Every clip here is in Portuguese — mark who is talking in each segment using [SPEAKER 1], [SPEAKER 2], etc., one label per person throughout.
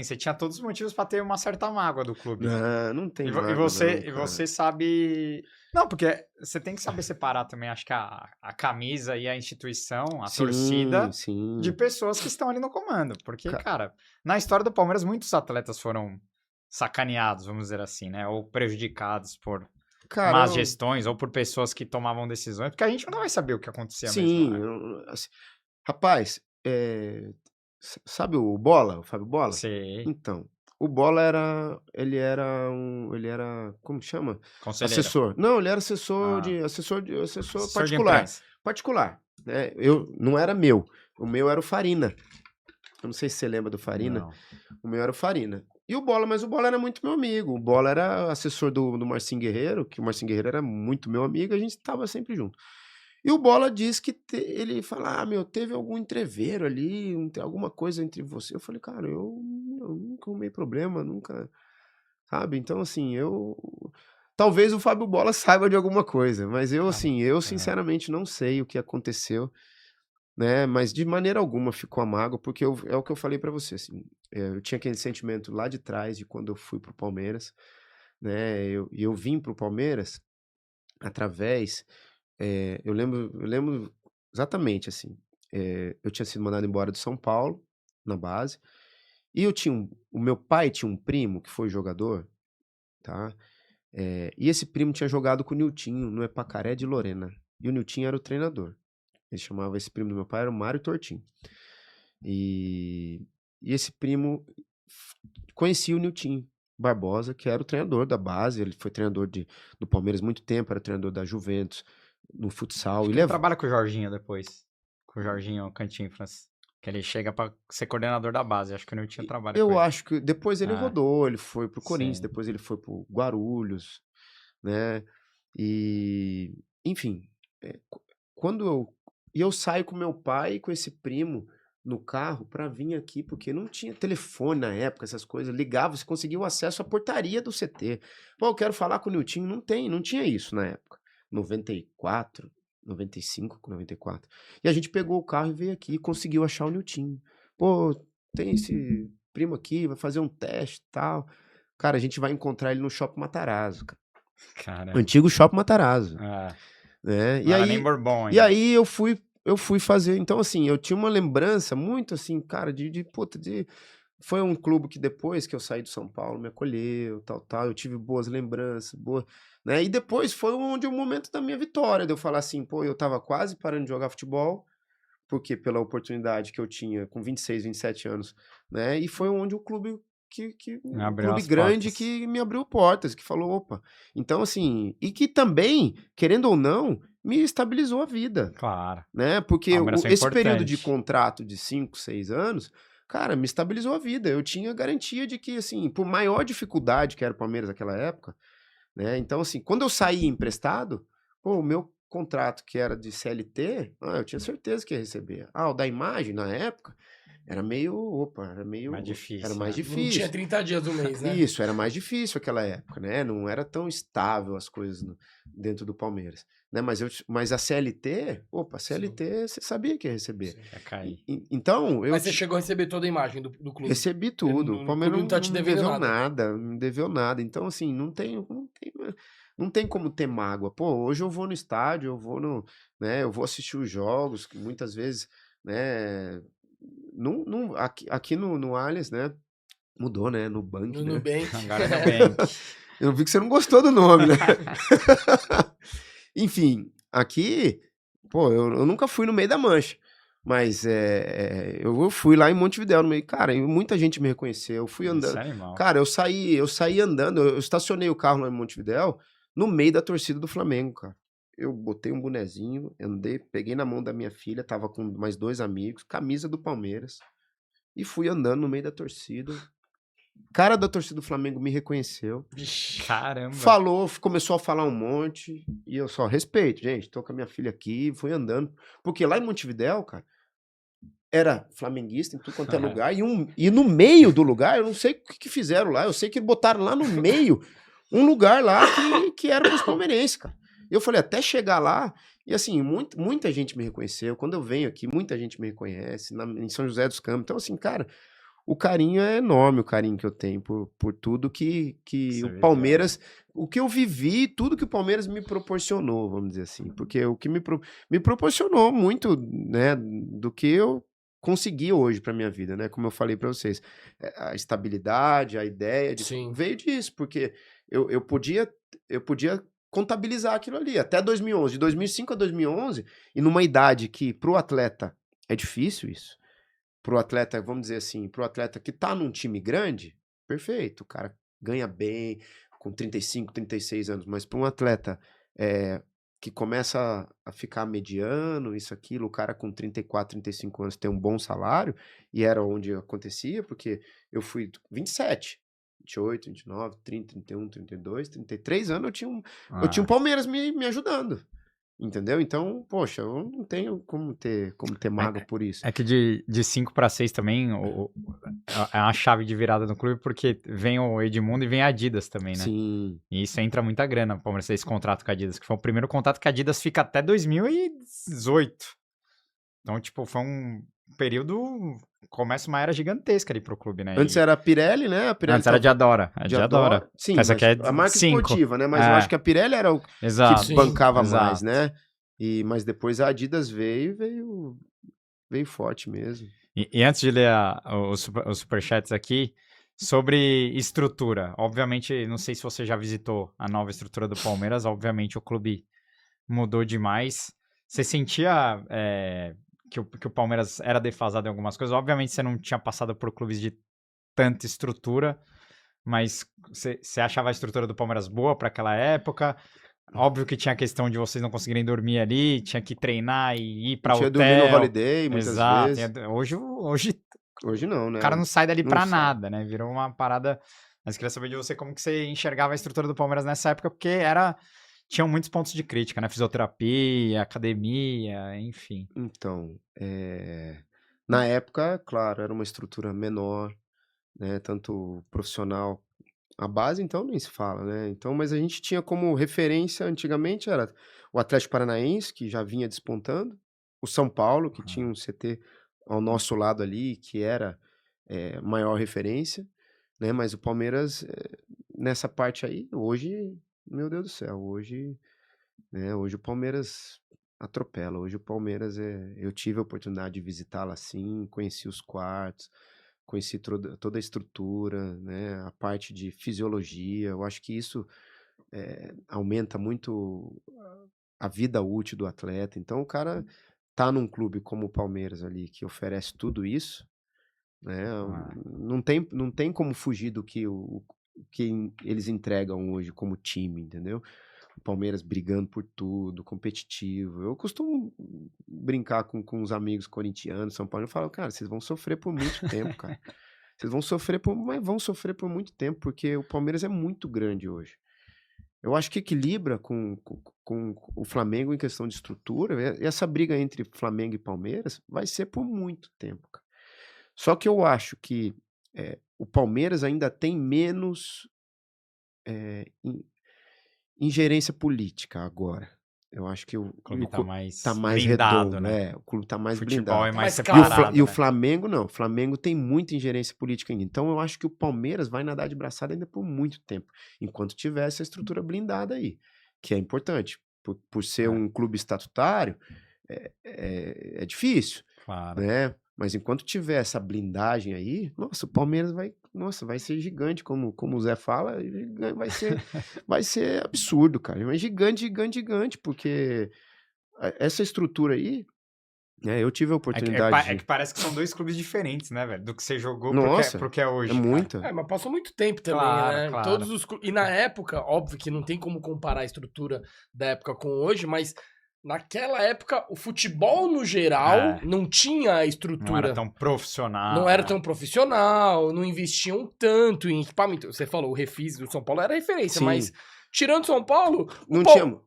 [SPEAKER 1] Você tinha todos os motivos pra ter uma certa mágoa do clube.
[SPEAKER 2] Não tem
[SPEAKER 1] E
[SPEAKER 2] mágoa,
[SPEAKER 1] você,
[SPEAKER 2] não,
[SPEAKER 1] e
[SPEAKER 2] cara.
[SPEAKER 1] você sabe. Não, porque você tem que saber separar também, acho que a camisa e a instituição, a
[SPEAKER 2] Sim,
[SPEAKER 1] torcida, de
[SPEAKER 2] sim.
[SPEAKER 1] pessoas que estão ali no comando. Porque, cara, na história do Palmeiras, muitos atletas foram sacaneados, vamos dizer assim, né? Ou prejudicados por
[SPEAKER 2] Cara,
[SPEAKER 1] más gestões ou por pessoas que tomavam decisões, porque a gente não vai saber o que acontecia mesmo,
[SPEAKER 2] sim,
[SPEAKER 1] né?
[SPEAKER 2] assim, rapaz, sabe o Bola, o Fábio Bola?
[SPEAKER 1] Sei,
[SPEAKER 2] Então, o Bola ele era, como chama?
[SPEAKER 1] conselheiro.
[SPEAKER 2] Assessor. Não, ele era assessor
[SPEAKER 1] Ah,
[SPEAKER 2] de, assessor
[SPEAKER 1] assessor de
[SPEAKER 2] particular,
[SPEAKER 1] imprensa.
[SPEAKER 2] particular, né? Eu não era meu, o meu era o Farina. Eu não sei se você lembra do Farina.
[SPEAKER 1] Não.
[SPEAKER 2] O meu era o Farina. E o Bola, mas o Bola era muito meu amigo. O Bola era assessor do Marcinho Guerreiro, que o Marcinho Guerreiro era muito meu amigo, a gente estava sempre junto. E o Bola diz que ele fala: meu, teve algum entreveiro ali, alguma coisa entre você. Eu falei, cara, eu nunca arrumei problema, nunca, sabe? Então, assim, talvez o Fábio Bola saiba de alguma coisa, mas eu,
[SPEAKER 1] Cara,
[SPEAKER 2] assim, eu
[SPEAKER 1] é,
[SPEAKER 2] sinceramente não sei o que aconteceu, né? Mas de maneira alguma ficou amargo, porque é o que eu falei pra você, assim, eu tinha aquele sentimento lá de trás, de quando eu fui pro Palmeiras, né? Eu vim pro Palmeiras através eu lembro exatamente, assim, eu tinha sido mandado embora de São Paulo, na base, e o meu pai tinha um primo que foi jogador, tá, e esse primo tinha jogado com o Niltinho no Epacaré de Lorena, e o Niltinho era o treinador. Ele chamava esse primo do meu pai, era o Mário Tortinho. E e esse primo conhecia o Niltinho Barbosa, que era o treinador da base, ele foi treinador do Palmeiras muito tempo, era treinador da Juventus, no futsal,
[SPEAKER 1] acho
[SPEAKER 2] e
[SPEAKER 1] que ele
[SPEAKER 2] levou.
[SPEAKER 1] trabalha com o Jorginho depois. Com o Jorginho Cantinfras. Que ele chega pra ser coordenador da base. Acho que o Nilton trabalha com
[SPEAKER 2] Eu
[SPEAKER 1] ele.
[SPEAKER 2] acho que depois ele
[SPEAKER 1] Ah,
[SPEAKER 2] rodou, ele foi pro Corinthians,
[SPEAKER 1] sim.
[SPEAKER 2] depois ele foi pro Guarulhos, né, e enfim, eh, qu quando eu saio com meu pai e com esse primo no carro pra vir aqui, porque não tinha telefone na época, essas coisas, ligava, você conseguia o acesso à portaria do CT. "Pô, eu quero falar com o Niltinho", não tinha isso na época, 94, 95, 94. E a gente pegou o carro e veio aqui e conseguiu achar o Niltinho. "Pô, tem esse primo aqui, vai fazer um teste e tal". Cara, a gente vai encontrar ele no Shopping Matarazzo, cara.
[SPEAKER 1] Caramba.
[SPEAKER 2] Antigo Shopping Matarazzo,
[SPEAKER 1] Ah,
[SPEAKER 2] né.
[SPEAKER 1] não
[SPEAKER 2] E
[SPEAKER 1] era nem
[SPEAKER 2] aí
[SPEAKER 1] Bourbon
[SPEAKER 2] e
[SPEAKER 1] ainda.
[SPEAKER 2] aí eu fui fazer, então assim, eu tinha uma lembrança muito assim, cara, de puta, foi um clube que depois que eu saí do São Paulo me acolheu, tal, tal, eu tive boas lembranças, né. E depois foi onde o momento da minha vitória, de eu falar assim: "Pô, eu estava quase parando de jogar futebol, porque pela oportunidade que eu tinha com 26, 27 anos, né, e foi onde o clube um
[SPEAKER 1] Abriu
[SPEAKER 2] clube
[SPEAKER 1] as
[SPEAKER 2] grande
[SPEAKER 1] portas.
[SPEAKER 2] que me abriu portas, que falou: "Opa". Então assim, e que também, querendo ou não, me estabilizou a vida,
[SPEAKER 1] Claro.
[SPEAKER 2] né, porque
[SPEAKER 1] Palmeiras foi
[SPEAKER 2] esse período de
[SPEAKER 1] importante.
[SPEAKER 2] contrato de 5, 6 anos, cara, me estabilizou a vida. Eu tinha garantia de que, assim, por maior dificuldade que era o Palmeiras naquela época, né, então assim, quando eu saí emprestado, pô, o meu contrato que era de CLT, eu tinha certeza que ia receber. O da Imagem, na época, era meio opa,
[SPEAKER 1] Mais
[SPEAKER 2] era
[SPEAKER 1] difícil,
[SPEAKER 2] mais
[SPEAKER 1] né?
[SPEAKER 3] Não tinha
[SPEAKER 2] difícil.
[SPEAKER 3] 30 dias do mês, né?
[SPEAKER 2] Isso, era mais difícil aquela época, né, não era tão estável as coisas dentro do Palmeiras, né, mas a CLT, opa, a
[SPEAKER 3] Sim,
[SPEAKER 2] CLT você sabia que ia receber.
[SPEAKER 3] sim.
[SPEAKER 1] Ia cair.
[SPEAKER 2] Então eu
[SPEAKER 3] Mas você chegou a receber toda a imagem do clube.
[SPEAKER 2] recebi tudo, o
[SPEAKER 3] O
[SPEAKER 2] Palmeiras
[SPEAKER 3] clube não tá
[SPEAKER 2] não
[SPEAKER 3] te
[SPEAKER 2] me
[SPEAKER 3] devendo
[SPEAKER 2] deveu
[SPEAKER 3] nada.
[SPEAKER 2] nada, não me deveu nada, então assim, não tem como ter mágoa. Pô, hoje eu vou no estádio, né, eu vou assistir os jogos, que muitas vezes, né, não aqui no Allianz, né, mudou, né, no Bank,
[SPEAKER 3] No
[SPEAKER 2] né.
[SPEAKER 3] Nubank.
[SPEAKER 1] Agora é Nubank.
[SPEAKER 2] Eu vi que você não gostou do nome, né. Enfim, aqui, pô, eu nunca fui no meio da mancha, mas, eu fui lá em Montevidéu, no meio, cara, e muita gente me reconheceu, eu fui
[SPEAKER 1] Isso
[SPEAKER 2] andando,
[SPEAKER 1] é animal.
[SPEAKER 2] cara, eu saí andando, eu estacionei o carro lá em Montevidéu, no meio da torcida do Flamengo, cara. Eu botei um bonezinho, andei, peguei na mão da minha filha, estava com mais 2 amigos, camisa do Palmeiras, e fui andando no meio da torcida. O cara da torcida do Flamengo me reconheceu.
[SPEAKER 3] Vixe.
[SPEAKER 1] Caramba.
[SPEAKER 2] Falou, começou a falar um monte, e eu só: "Respeito, gente, tô com a minha filha aqui", fui andando. Porque lá em Montevidéu, cara, era flamenguista em tudo quanto é lugar, e no meio do lugar, eu não sei o que fizeram lá, eu sei que botaram lá no meio, um lugar lá que era para os palmeirenses, cara. Eu falei: "Até chegar lá", e assim, muita gente me reconheceu, quando eu venho aqui, muita gente me reconhece, em São José dos Campos. Então assim, cara, o carinho é enorme, o carinho que eu tenho por tudo que o Palmeiras, o que eu vivi, tudo que o Palmeiras me proporcionou, vamos dizer assim, porque o que me proporcionou muito, né, do que eu consegui hoje para minha vida, né, como eu falei para vocês, a estabilidade, a ideia veio disso, porque eu podia contabilizar aquilo ali, até 2011, de 2005 a 2011, e numa idade que pro atleta é difícil isso, pro atleta, vamos dizer assim, pro atleta que tá num time grande, perfeito, o cara ganha bem, com 35, 36 anos, mas para um atleta que começa a ficar mediano, isso, aquilo, o cara com 34, 35 anos tem um bom salário, e era onde acontecia, porque eu fui 27, 28, 29, 30, 31, 32, 33 anos, eu tinha um Palmeiras me ajudando. Entendeu? Então, poxa, eu não tenho como ter mágoa por isso.
[SPEAKER 1] É que de 5 para 6 também é uma chave de virada no clube, porque vem o Edmundo e vem a Adidas também, né?
[SPEAKER 2] Sim.
[SPEAKER 1] E isso entra muita grana para Palmeiras ter esse contrato com a Adidas, que foi o primeiro contrato que a Adidas fica até 2018. Então, tipo, foi um período... Começa uma era gigantesca ali pro clube, né?
[SPEAKER 2] Antes era a Pirelli, né? A Pirelli
[SPEAKER 1] antes era de Adora. A de Adora.
[SPEAKER 2] Sim, mas
[SPEAKER 1] aqui é
[SPEAKER 2] a marca
[SPEAKER 1] 5.
[SPEAKER 2] esportiva, né? Mas eu acho que a Pirelli era o que bancava mais, né? Mas depois a Adidas veio forte mesmo.
[SPEAKER 1] E antes de ler os superchats aqui, sobre estrutura. Obviamente, não sei se você já visitou a nova estrutura do Palmeiras. Obviamente, o clube mudou demais. Você sentia que o Palmeiras era defasado em algumas coisas? Obviamente, você não tinha passado por clubes de tanta estrutura, mas você achava a estrutura do Palmeiras boa para aquela época? Óbvio que tinha a questão de vocês não conseguirem dormir ali, tinha que treinar e ir pra hotel.
[SPEAKER 2] Tinha dormir no Holiday, muitas vezes.
[SPEAKER 1] Hoje
[SPEAKER 2] não, né?
[SPEAKER 1] O cara não sai dali pra nada, né? Virou uma parada... Mas queria saber de você como que você enxergava a estrutura do Palmeiras nessa época, porque tinham muitos pontos de crítica, né? Fisioterapia, academia, enfim.
[SPEAKER 2] Então, na época, claro, era uma estrutura menor, né? Tanto profissional. A base, então, nem se fala, né? Então, mas a gente tinha como referência, antigamente, era o Atlético Paranaense, que já vinha despontando, o São Paulo, que tinha um CT ao nosso lado ali, que era maior referência, né? Mas o Palmeiras, nessa parte aí, hoje, meu Deus do céu, hoje o Palmeiras atropela. Hoje o Palmeiras eu tive a oportunidade de visitá-la assim, conheci os quartos, conheci toda a estrutura, né? A parte de fisiologia. Eu acho que isso aumenta muito a vida útil do atleta. Então o cara tá num clube como o Palmeiras ali, que oferece tudo isso, né? Não tem como fugir do que que eles entregam hoje como time, entendeu? O Palmeiras brigando por tudo, competitivo. Eu costumo brincar com os amigos corintianos, São Paulo, eu falo, cara, vocês vão sofrer por muito tempo, cara. Vocês vão sofrer mas vão sofrer por muito tempo, porque o Palmeiras é muito grande hoje. Eu acho que equilibra com o Flamengo em questão de estrutura, e essa briga entre Flamengo e Palmeiras vai ser por muito tempo, cara. Só que eu acho que o Palmeiras ainda tem menos ingerência política agora. Eu acho que o
[SPEAKER 1] clube tá mais
[SPEAKER 2] blindado,
[SPEAKER 1] redondo, né?
[SPEAKER 2] O clube tá mais
[SPEAKER 1] o futebol
[SPEAKER 2] blindado.
[SPEAKER 1] É mais separado,
[SPEAKER 2] e o Flamengo não. O Flamengo tem muita ingerência política ainda. Então eu acho que o Palmeiras vai nadar de braçada ainda por muito tempo, enquanto tiver essa estrutura blindada aí, que é importante. Por ser um clube estatutário, é difícil,
[SPEAKER 1] claro,
[SPEAKER 2] né? Mas enquanto tiver essa blindagem aí, nossa, o Palmeiras vai ser gigante, como o Zé fala, vai ser absurdo, cara. Mas gigante, gigante, gigante, porque essa estrutura aí, eu tive a oportunidade
[SPEAKER 1] que parece que são dois clubes diferentes, né, velho? Do que você jogou pro que é hoje.
[SPEAKER 2] É muito.
[SPEAKER 3] Mas passou muito tempo também, né?
[SPEAKER 1] Claro.
[SPEAKER 3] Todos e na época, óbvio que não tem como comparar a estrutura da época com hoje, mas naquela época, o futebol, no geral, não tinha a estrutura.
[SPEAKER 1] Não era tão profissional.
[SPEAKER 3] Não era tão profissional, não investiam tanto em equipamento. Você falou, o Refis do São Paulo era referência,
[SPEAKER 2] Sim.
[SPEAKER 3] Mas tirando São Paulo,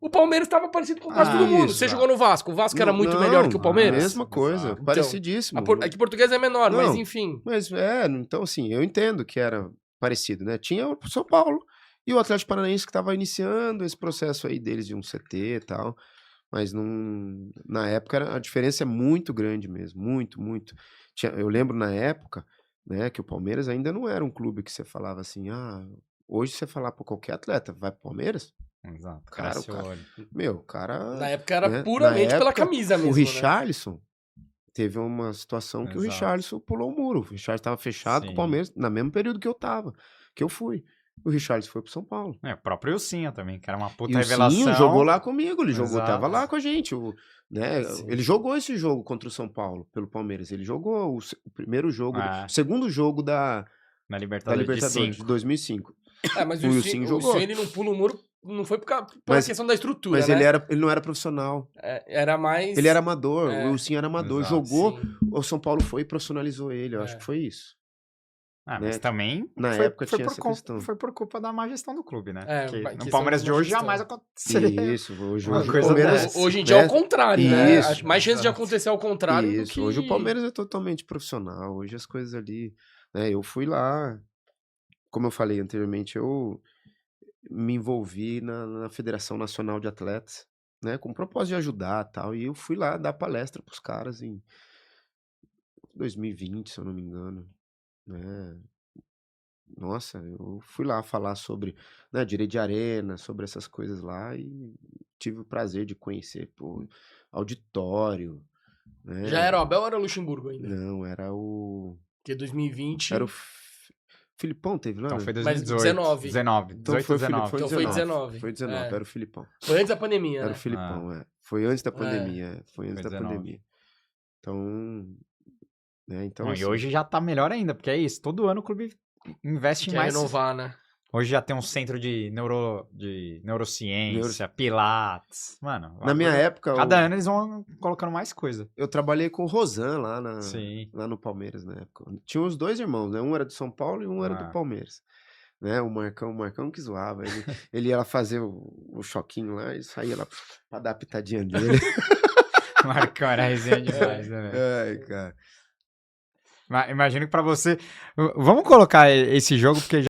[SPEAKER 3] o Palmeiras estava parecido com quase todo mundo. Você jogou no Vasco, o Vasco era muito melhor que o Palmeiras?
[SPEAKER 2] Mesma coisa,
[SPEAKER 3] então,
[SPEAKER 2] parecidíssimo.
[SPEAKER 3] Aqui português é menor, mas enfim.
[SPEAKER 2] Mas então assim, eu entendo que era parecido, né? Tinha o São Paulo e o Atlético Paranaense que estava iniciando esse processo aí deles de um CT e tal. Mas na época a diferença é muito grande mesmo, muito, muito. Eu lembro na época né? Que o Palmeiras ainda não era um clube que você falava assim, hoje você falar pra qualquer atleta, vai pro Palmeiras?
[SPEAKER 1] Exato,
[SPEAKER 2] Cara,
[SPEAKER 1] cresce o olho.
[SPEAKER 2] Meu, o cara,
[SPEAKER 3] Na época era
[SPEAKER 2] né?
[SPEAKER 3] puramente pela camisa mesmo,
[SPEAKER 2] o
[SPEAKER 3] né?
[SPEAKER 2] Richarlison teve uma situação que o
[SPEAKER 1] Exato.
[SPEAKER 2] Richarlison pulou o muro. O Richarlison estava fechado com o
[SPEAKER 1] Sim.
[SPEAKER 2] Palmeiras, no mesmo período que eu tava, que eu fui. O Richarlison foi pro São Paulo.
[SPEAKER 1] O próprio Ilcinho também, que era uma
[SPEAKER 2] E
[SPEAKER 1] puta
[SPEAKER 2] o
[SPEAKER 1] revelação.
[SPEAKER 2] Cinho jogou lá comigo, ele jogou,
[SPEAKER 1] Exato.
[SPEAKER 2] tava lá com a gente. Né?
[SPEAKER 3] Sim.
[SPEAKER 2] Ele jogou esse jogo contra o São Paulo, pelo Palmeiras. Ele jogou o primeiro jogo,
[SPEAKER 1] É.
[SPEAKER 2] o segundo jogo da
[SPEAKER 1] Na
[SPEAKER 2] da
[SPEAKER 1] Libertadores,
[SPEAKER 2] Libertadores, de
[SPEAKER 1] de
[SPEAKER 2] 2005.
[SPEAKER 3] Mas
[SPEAKER 2] O
[SPEAKER 3] o
[SPEAKER 2] Wilson
[SPEAKER 3] Wilson
[SPEAKER 2] jogou.
[SPEAKER 3] ele não pula o muro, não foi pela
[SPEAKER 2] Mas-
[SPEAKER 3] questão da estrutura,
[SPEAKER 2] Mas
[SPEAKER 3] né?
[SPEAKER 2] ele não era profissional.
[SPEAKER 3] Era mais...
[SPEAKER 2] Ele era amador,
[SPEAKER 3] É.
[SPEAKER 2] o Wilson era amador.
[SPEAKER 1] Exato,
[SPEAKER 2] Jogou,
[SPEAKER 3] Sim.
[SPEAKER 2] o São Paulo foi e profissionalizou ele. Eu acho
[SPEAKER 3] É.
[SPEAKER 2] que foi isso.
[SPEAKER 1] Mas
[SPEAKER 2] né?
[SPEAKER 1] também
[SPEAKER 2] Na
[SPEAKER 1] foi,
[SPEAKER 2] época
[SPEAKER 1] foi
[SPEAKER 2] tinha
[SPEAKER 1] por
[SPEAKER 2] essa
[SPEAKER 1] culpa,
[SPEAKER 2] questão.
[SPEAKER 1] foi por culpa da má gestão do clube, né?
[SPEAKER 3] É,
[SPEAKER 1] Porque
[SPEAKER 3] questão
[SPEAKER 1] no Palmeiras
[SPEAKER 3] da
[SPEAKER 1] de
[SPEAKER 3] má
[SPEAKER 1] hoje
[SPEAKER 3] gestão.
[SPEAKER 1] jamais aconteceria.
[SPEAKER 2] Isso, hoje
[SPEAKER 1] Uma
[SPEAKER 2] o
[SPEAKER 1] coisa
[SPEAKER 2] Palmeiras...
[SPEAKER 1] dessa.
[SPEAKER 3] Hoje em dia é
[SPEAKER 2] né?
[SPEAKER 3] o contrário, né?
[SPEAKER 2] Isso,
[SPEAKER 3] Acho mais chance de
[SPEAKER 1] exato.
[SPEAKER 3] acontecer ao contrário do
[SPEAKER 2] Isso,
[SPEAKER 3] que...
[SPEAKER 2] hoje o Palmeiras é totalmente profissional. Hoje as coisas ali... né? Eu fui lá, como eu falei anteriormente, eu me envolvi na Federação Nacional de Atletas, né? Com o propósito de ajudar e tal. E eu fui lá dar palestra pros caras em 2020, se eu não me engano. Né? Nossa, eu fui lá falar sobre, né, direito de arena, sobre essas coisas lá e tive o prazer de conhecer, pô, auditório, né?
[SPEAKER 3] Já era o Abel ou era o Luxemburgo ainda?
[SPEAKER 2] Não, era o...
[SPEAKER 3] Porque 2020...
[SPEAKER 2] Era o Filipão, teve lá?
[SPEAKER 1] Então
[SPEAKER 2] né?
[SPEAKER 1] foi
[SPEAKER 3] Mas
[SPEAKER 1] 2018.
[SPEAKER 3] 19.
[SPEAKER 1] 19.
[SPEAKER 2] Então
[SPEAKER 1] 18,
[SPEAKER 2] foi o
[SPEAKER 1] 19.
[SPEAKER 2] Foi
[SPEAKER 3] Então foi 19.
[SPEAKER 2] Foi 19,
[SPEAKER 3] É.
[SPEAKER 2] era o Filipão.
[SPEAKER 3] Foi antes da pandemia,
[SPEAKER 2] Era
[SPEAKER 3] né?
[SPEAKER 2] o Filipão, Foi antes da
[SPEAKER 3] É.
[SPEAKER 2] pandemia, foi antes
[SPEAKER 1] Foi
[SPEAKER 2] da
[SPEAKER 1] 19.
[SPEAKER 2] pandemia. Então, né, então
[SPEAKER 1] Não,
[SPEAKER 2] assim,
[SPEAKER 1] e hoje já tá melhor ainda, porque é isso. Todo ano o clube investe
[SPEAKER 3] Quer
[SPEAKER 1] mais.
[SPEAKER 3] renovar, né?
[SPEAKER 1] Hoje já tem um centro de neurociência, pilates. Mano,
[SPEAKER 2] na minha época,
[SPEAKER 1] cada ano eles vão colocando mais coisa.
[SPEAKER 2] eu trabalhei com o Rosan
[SPEAKER 1] Sim.
[SPEAKER 2] lá no Palmeiras na época. Tinha os dois irmãos, né? Um era do São Paulo e um era do Palmeiras. Né? O Marcão que zoava. Ele ia lá fazer o choquinho lá e saía lá pra dar a pitadinha dele.
[SPEAKER 1] Marcão era resenha demais, né, velho?
[SPEAKER 2] Ai, cara.
[SPEAKER 1] Imagino que pra você... Vamos colocar esse jogo, porque